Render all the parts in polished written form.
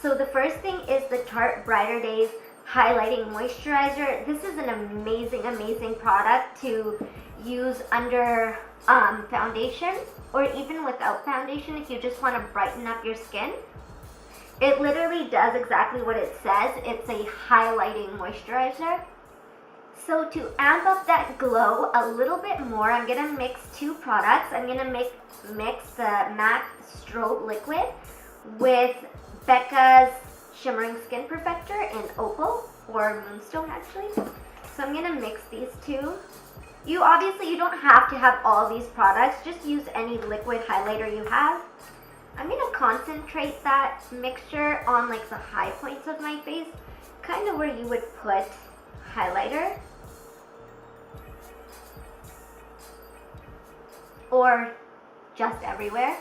So the first thing is the Tarte Brighter Days Highlighting Moisturizer. This is an amazing product to use under foundation, or even without foundation if you just want to brighten up your skin. It literally does exactly what it says. It's a highlighting moisturizer. So to amp up that glow a little bit more, I'm going to mix two products. I'm going to mix the MAC Strobe Liquid with Becca's Shimmering Skin Perfector in Opal, or Moonstone actually. So I'm going to mix these two. You don't have to have all these products. Just use any liquid highlighter you have. I'm going to concentrate that mixture on like the high points of my face, kind of where you would put highlighter. Or just everywhere.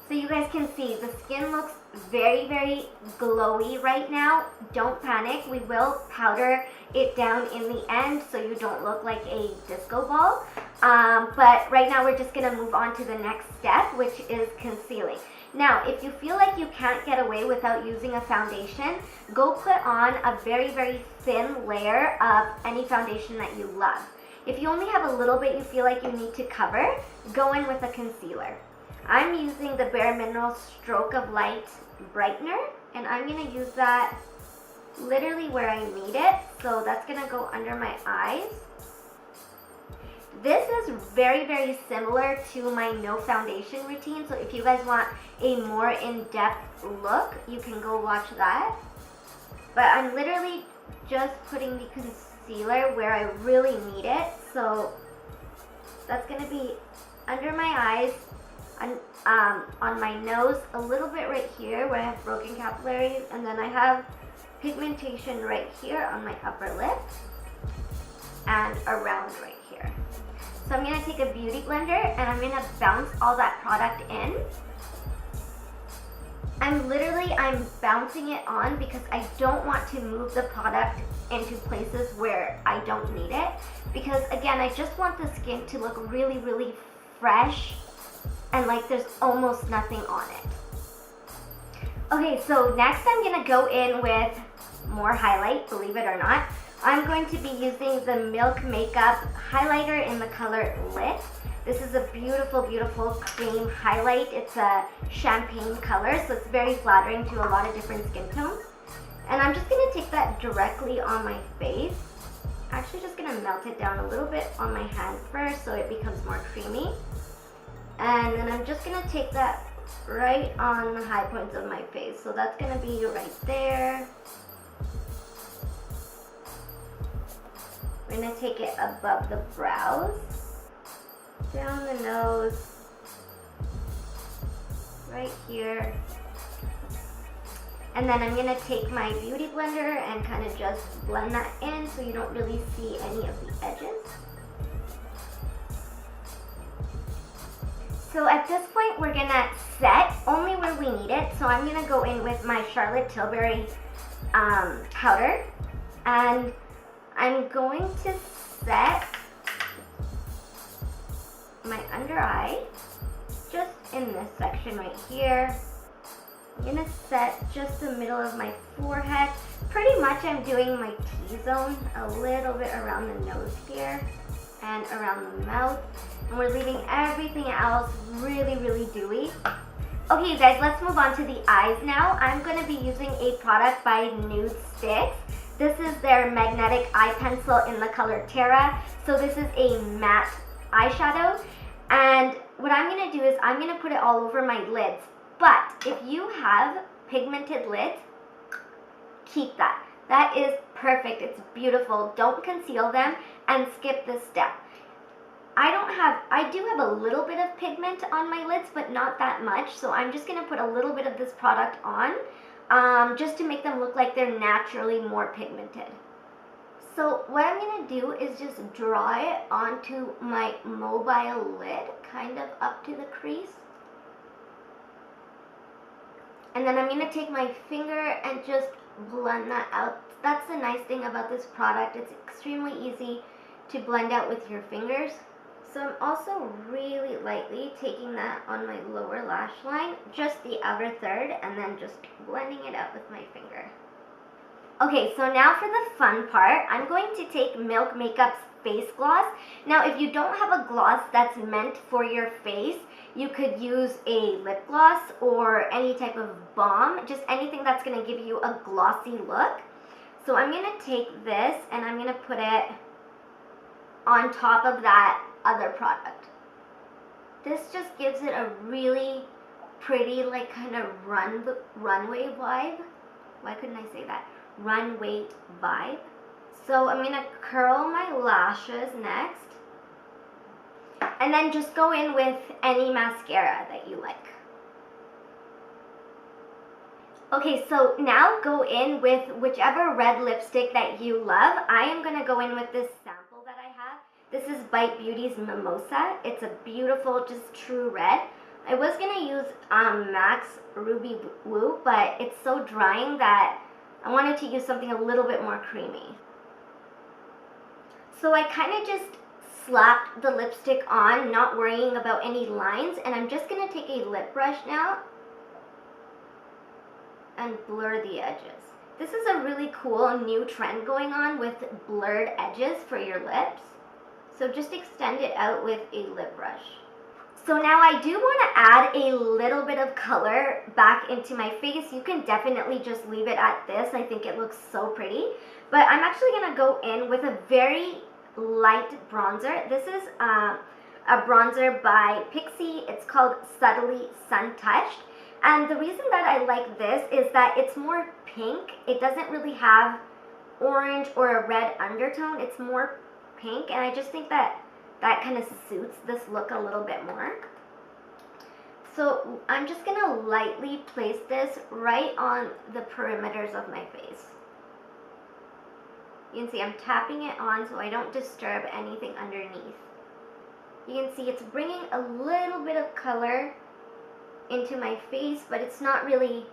So you guys can see the skin looks very glowy right now. Don't panic. We will powder it down in the end so you don't look like a disco ball. But right now we're just going to move on to the next step, which is concealing. Now, if you feel like you can't get away without using a foundation, go put on a very thin layer of any foundation that you love. If you only have a little bit you feel like you need to cover, go in with a concealer. I'm using the Bare Minerals Stroke of Light Brightener, and I'm going to use that literally where I need it. So that's going to go under my eyes. This is very similar to my no foundation routine, so if you guys want a more in-depth look, you can go watch that. But I'm literally just putting the concealer where I really need it. So that's going to be under my eyes, on my nose, a little bit right here where I have broken capillaries, and then I have pigmentation right here on my upper lip and around right here. So I'm going to take a beauty blender and I'm going to bounce all that product in. I'm bouncing it on because I don't want to move the product into places where I don't need it, because again, I just want the skin to look really fresh and like there's almost nothing on it. Okay, so next I'm going to go in with more highlight, believe it or not. I'm going to be using the Milk Makeup highlighter in the color Lit. This is a beautiful cream highlight. It's a champagne color, so it's very flattering to a lot of different skin tones. And I'm just going to take that directly on my face. Actually just going to melt it down a little bit on my hand first so it becomes more creamy. And then I'm just going to take that right on the high points of my face. So that's going to be right there. We're going to take it above the brows, down the nose, right here. And then I'm going to take my beauty blender and kind of just blend that in so you don't really see any of the edges. So at this point, we're going to set only where we need it. So I'm going to go in with my Charlotte Tilbury powder, and I'm going to set my under eye just in this section right here. I'm going to set just the middle of my forehead. Pretty much I'm doing my T-zone a little bit around the nose here and around the mouth. And we're leaving everything else really dewy. Okay, you guys, let's move on to the eyes now. I'm going to be using a product by Nude Sticks. This is their magnetic eye pencil in the color Terra. So this is a matte eyeshadow. And what I'm going to do is I'm going to put it all over my lids. But if you have pigmented lids, keep that. That is perfect. It's beautiful. Don't conceal them and skip this step. I do have a little bit of pigment on my lids, but not that much. So I'm just going to put a little bit of this product on just to make them look like they're naturally more pigmented. So what I'm going to do is just draw it onto my mobile lid, kind of up to the crease. And then I'm going to take my finger and just blend that out. That's the nice thing about this product. It's extremely easy to blend out with your fingers. So I'm also really lightly taking that on my lower lash line, just the outer third, and then just blending it out with my finger. Okay, so now for the fun part, I'm going to take Milk Makeup's face gloss. Now, if you don't have a gloss that's meant for your face, you could use a lip gloss or any type of balm, just anything that's going to give you a glossy look. So I'm going to take this and I'm going to put it on top of that other product. This just gives it a really pretty, like, kind of runway vibe. Why couldn't I say that? Runway vibe. So I'm going to curl my lashes next. And then just go in with any mascara that you like. Okay, so now go in with whichever red lipstick that you love. I am going to go in with this sample that I have. This is Bite Beauty's Mimosa. It's a beautiful, just true red. I was going to use MAC's Ruby Woo, but it's so drying that I wanted to use something a little bit more creamy. So I kind of just slapped the lipstick on, not worrying about any lines, and I'm just going to take a lip brush now and blur the edges. This is a really cool new trend going on with blurred edges for your lips. So just extend it out with a lip brush. So now I do want to add a little bit of color back into my face. You can definitely just leave it at this. I think it looks so pretty. But I'm actually going to go in with a very light bronzer. This is a bronzer by Pixi. It's called Subtly Sun Touched. And the reason that I like this is that it's more pink. It doesn't really have orange or a red undertone. It's more pink, and I just think that that kind of suits this look a little bit more. So I'm just gonna lightly place this right on the perimeters of my face. You can see I'm tapping it on so I don't disturb anything underneath. You can see it's bringing a little bit of color into my face, but it's not really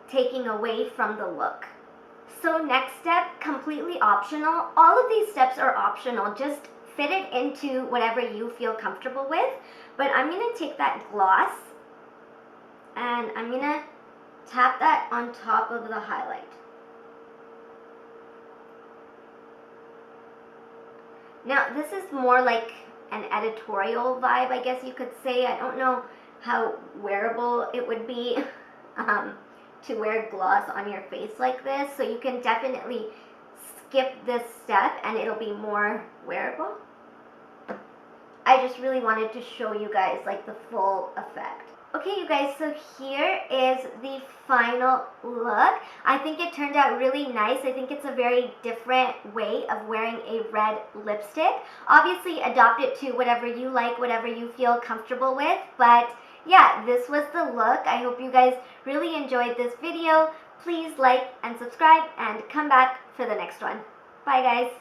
taking away from the look. So next step, completely optional. All of these steps are optional. Just fit it into whatever you feel comfortable with. But I'm going to take that gloss and I'm going to tap that on top of the highlight. Now this is more like an editorial vibe, I guess you could say. I don't know how wearable it would be to wear gloss on your face like this, so you can definitely skip this step and it'll be more wearable. I just really wanted to show you guys like the full effect. Okay, you guys, so here is the final look. I think it turned out really nice. I think it's a very different way of wearing a red lipstick. Obviously, adopt it to whatever you like, whatever you feel comfortable with, but yeah, this was the look. I hope you guys really enjoyed this video. Please like and subscribe and come back for the next one. Bye, guys.